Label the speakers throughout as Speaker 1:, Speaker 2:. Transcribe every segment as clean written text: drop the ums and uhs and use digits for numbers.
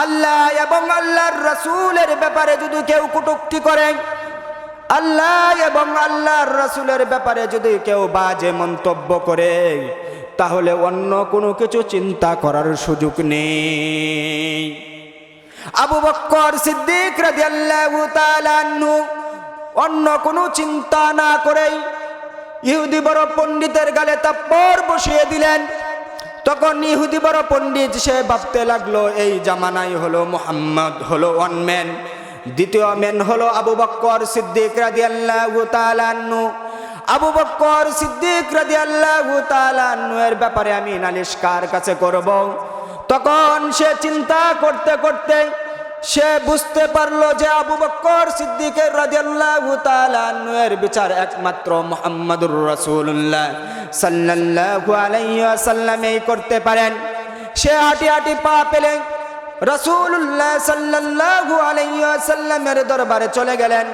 Speaker 1: আল্লাহ এবং আল্লাহর রাসূলের ব্যাপারে যদি কেউ কটূক্তি করে, আল্লাহ এবং আল্লাহর রাসূলের ব্যাপারে যদি কেউ বাজে মন্তব্য করে, তাহলে অন্য কোনো কিছু চিন্তা করার সুযোগ নেই। আবু বকর সিদ্দিক রাদিয়াল্লাহু তাআলা আনহু অন্য কোনো চিন্তা না করেই ইহুদি বড় পণ্ডিতের গালে থাপ্পড় বসিয়ে দিলেন। তখন ইহুদি বড় পণ্ডিত সে ভাবতে লাগলো, এই জামানায় হলো মুহাম্মদ হলো ওয়ান ম্যান, দ্বিতীয় ম্যান হলো আবু বকর সিদ্দিক রাদিয়াল্লাহু তাআলা আনহু। আবু বকর সিদ্দিক রাদিয়াল্লাহু তাআলা আনহু এর ব্যাপারে আমি নালিশ কার কাছে করব? তখন সে চিন্তা করতে করতে সে বুঝতে পারলো যে আবু বকর সিদ্দিক রাদিয়াল্লাহু তাআলা আনহু এর বিচার একমাত্র মুহাম্মদুর রাসূলুল্লাহ সাল্লাল্লাহু আলাইহি ওয়াসাল্লামই করতে পারেন। সে হাঁটি হাঁটি পা পেলে রাসূলুল্লাহ সাল্লাল্লাহু আলাইহি ওয়াসাল্লামের দরবারে চলে গেলেন।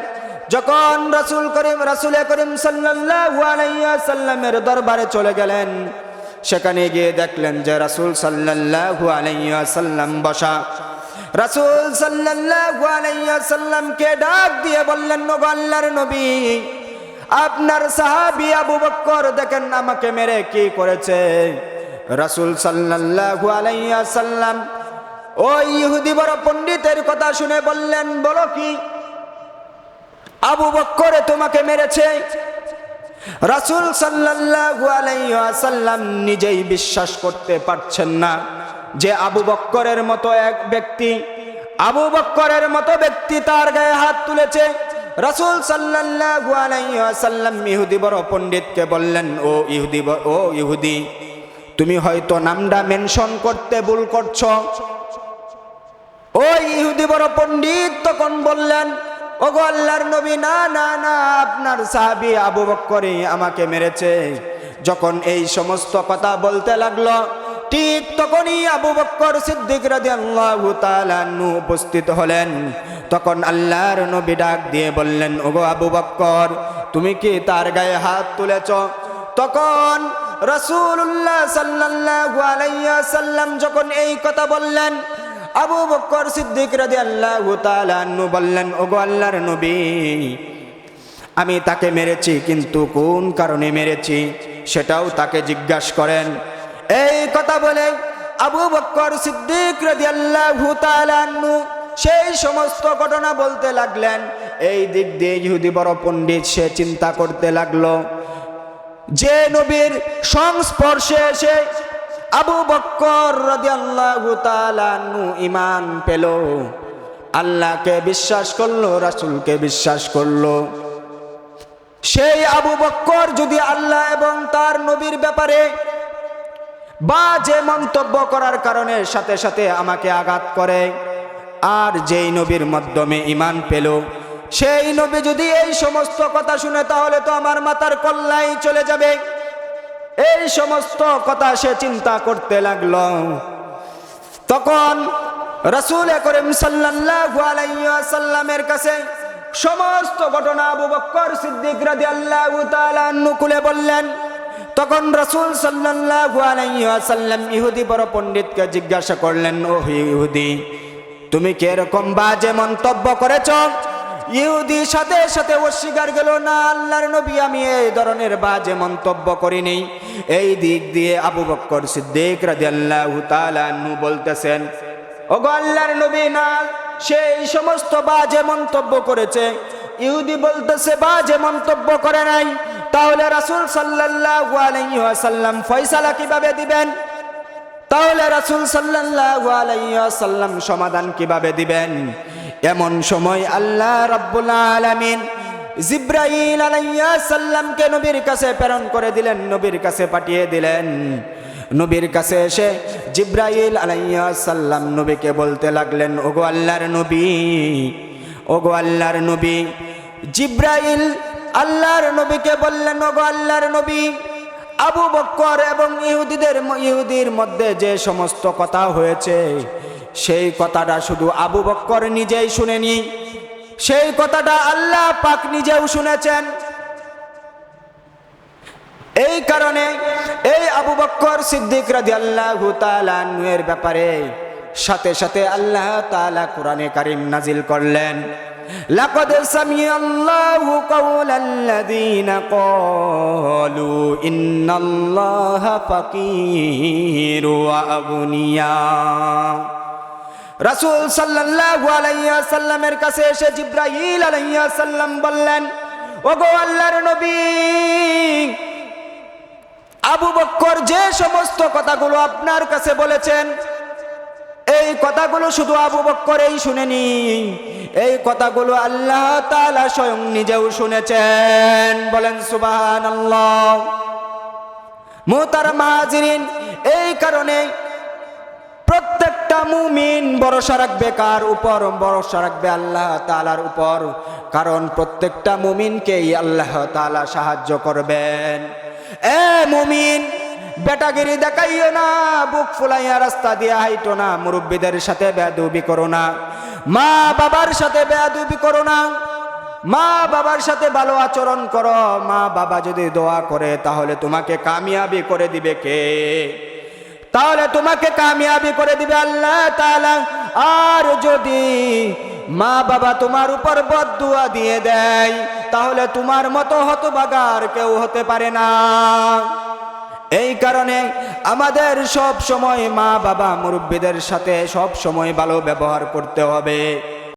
Speaker 1: যখন রাসূল করিম সাল্লাল্লাহু আলাইহি ওয়াসাল্লামের দরবারে চলে গেলেন, সেখানে গিয়ে দেখলেন যে রাসূল সাল্লাল্লাহু আলাইহি ওয়াসাল্লাম বসা। রাসূল সাল্লাল্লাহু আলাইহি ওয়াসাল্লামকে ডাক দিয়ে বললেন, ওগো আল্লাহর নবী, আপনার সাহাবী আবু বকর দেখেন আমাকে মেরে কি করেছে। রাসূল সাল্লাল্লাহু আলাইহি ওয়াসাল্লাম ওই ইহুদি বড় পণ্ডিতের কথা শুনে বললেন, বলো কি, আবু বকর তোমাকে মেরেছে? রাসূল সাল্লাল্লাহু আলাইহি ওয়াসাল্লাম নিজেই বিশ্বাস করতে পারছেন না যে আবু বকরের মতো এক ব্যক্তি, আবু বকরের মতো ব্যক্তি তার গায়ে হাত তুলেছে। রাসূল সাল্লাল্লাহু আলাইহি ওয়াসাল্লাম ইহুদি বড় পণ্ডিতকে বললেন, ও ইহুদি, তুমি হয়তো নামটা মেনশন করতে ভুল করছো। ওই ইহুদি বড় পণ্ডিত তখন বললেন, ওগো আল্লাহর নবী, না না না, আপনার সাহাবী আবু বকরই আমাকে মেরেছে। যখন এই সমস্ত কথা বলতে লাগলো, ঠিক তখনই আবু বকর সিদ্দিক রাদিয়াল্লাহু তাআলা আনহু উপস্থিত হলেন। তখন আল্লাহর নবী ডাক দিয়ে বললেন, ওগো আবু বকর, তুমি কি তার গায়ে হাত তুলেছ? তখন রাসূলুল্লাহ সাল্লাল্লাহু আলাইহি ওয়াসাল্লাম যখন এই কথা বললেন, আবু বকর সিদ্দিক রাদিয়াল্লাহু তাআলা আনহু বললেন, ওগো আল্লাহর নবী, আমি তাকে মেরেছি, কিন্তু কোন কারণে মেরেছি সেটাও তাকে জিজ্ঞাসা করেন। এই কথা বলে আবু বকর সিদ্দিক রাদিয়াল্লাহু তাআলা আনহু সেই সমস্ত ঘটনা বলতে লাগলেন। এই দিক দিয়ে ইহুদি বড় পণ্ডিত সে চিন্তা করতে লাগলো, যে নবীর সংস্পর্শে এসে আবু বকর রাদিয়াল্লাহু তাআলা আনহু ঈমান পেল, আল্লাহকে বিশ্বাস করলো, রাসূলকে বিশ্বাস করলো, সেই আবু বকর যদি আল্লাহ এবং তার নবীর ব্যাপারে বাজে মন্তব্য করার কারণে সাথে সাথে আমাকে আঘাত করে, আর যেই নবীর মাধ্যমে ঈমান পেল সেই নবী যদি এই সমস্ত কথা শুনে, তাহলে তো আমার মাথার কল্লাই চলে যাবে। এই সমস্ত কথা সে চিন্তা করতে লাগলো। তখন রাসূল করিম সাল্লাল্লাহু আলাইহি ওয়াসাল্লামের কাছে সমস্ত ঘটনা আবু বকর সিদ্দিক রাদিয়াল্লাহু তাআলা আনহু খুলে বললেন। তখন রাসূল সাল্লাল্লাহু আলাইহি ওয়াসাল্লাম ইহুদি বড় পণ্ডিতকে জিজ্ঞাসা করলেন, ও ইহুদি, তুমি কি এরকম বাজে মন্তব্য করেছ? ইহুদি সাথে সাথে অস্বীকার গেল, না আল্লাহর নবী, আমি এই ধরনের বাজে মন্তব্য করিনি। এই দিক দিয়ে আবু বকর সিদ্দিক রাদিয়াল্লাহু তাআলা আনহু বলতেছেন, ওগো আল্লাহর নবী, না, সেই সমস্ত বাজে মন্তব্য করেছে। ইহুদি বলতেছে বাজে মন্তব্য করে নাই। তাহলে রাসূল সাল্লাল্লাহু আলাইহি ওয়াসাল্লাম ফয়সালা কিভাবে দিবেন? তাহলে রাসূল সাল্লাল্লাহু আলাইহি ওয়াসাল্লাম সমাধান কিভাবে দিবেন? এমন সময় আল্লাহ রাব্বুল আলামিন জিবরাইল আলাইহিস সালামকে নবীর কাছে প্রেরণ করে দিলেন, নবীর কাছে পাঠিয়ে দিলেন। নবীর কাছে এসে জিবরাইল আলাইহিস সালাম নবীকে বলতে লাগলেন, ওগো আল্লাহর নবী, ওগো আল্লাহর নবী। জিবরাইল আল্লাহর নবীকে বললেন, ওগো আল্লাহর নবী, আবু বকর এবং ইহুদির মধ্যে যে সমস্ত কথা হয়েছে, সেই কথাটা শুধু আবু বকর নিজেই শুনেনি, সেই কথাটা আল্লাহ পাক নিজেও শুনেছেন। এই কারণে এই আবু বকর সিদ্দিক রাদিয়াল্লাহু তাআলা আনহু-এর ব্যাপারে সাথে সাথে আল্লাহ তাআলা কোরআনে কারীম নাজিল করলেন, লাকাদ সামিআল্লাহু কাওলাল্লাযীনা ক্বালু ইন্নাল্লাহা ফাকীরু ওয়া আগনিয়া। রাসূল সাল্লাল্লাহু আলাইহি ওয়াসাল্লামের কাছে এসে জিবরাইল আলাইহিস সালাম বললেন, ওগো আল্লাহর নবী, আবু বকর যে সমস্ত কথাগুলো আপনার কাছে বলেছেন, এই কথাগুলো শুধু আবু বকরই শুনেনি, এই কথাগুলো আল্লাহ তাআলা স্বয়ং নিজেও শুনেছেন। বলেন সুবহানাল্লাহ। মুহতারাম হাজিরিন, এই কারণে প্রত্যেকটা মুমিন ভরসা রাখবে কার উপর? ভরসা রাখবে আল্লাহ তাআলার উপর, কারণ প্রত্যেকটা মুমিনকেই আল্লাহ তাআলা সাহায্য করবেন। এ মুমিন, বেটাগিরি দেখাইও না, বুক ফুলাইয়া রাস্তা দিয়ে হাইটো না, মুরব্বীদের সাথে বেয়াদবি করো না, মা বাবার সাথে বেয়াদবি করো না, মা বাবার সাথে ভালো আচরণ করো। মা বাবা যদি দোয়া করে তাহলে তোমাকে কামিয়াবি করে দিবে কে? তাহলে তোমাকে কামিয়াবি করে দিবে আল্লাহ তাআলা। আর যদি মা বাবা তোমার উপর বদদুয়া দিয়ে দেয় তাহলে তোমার মতো হতভাগার কেউ হতে পারে না। এই কারণে আমাদের সব সময় মা বাবা মুরব্বীদের সাথে সব সময় ভালো ব্যবহার করতে হবে।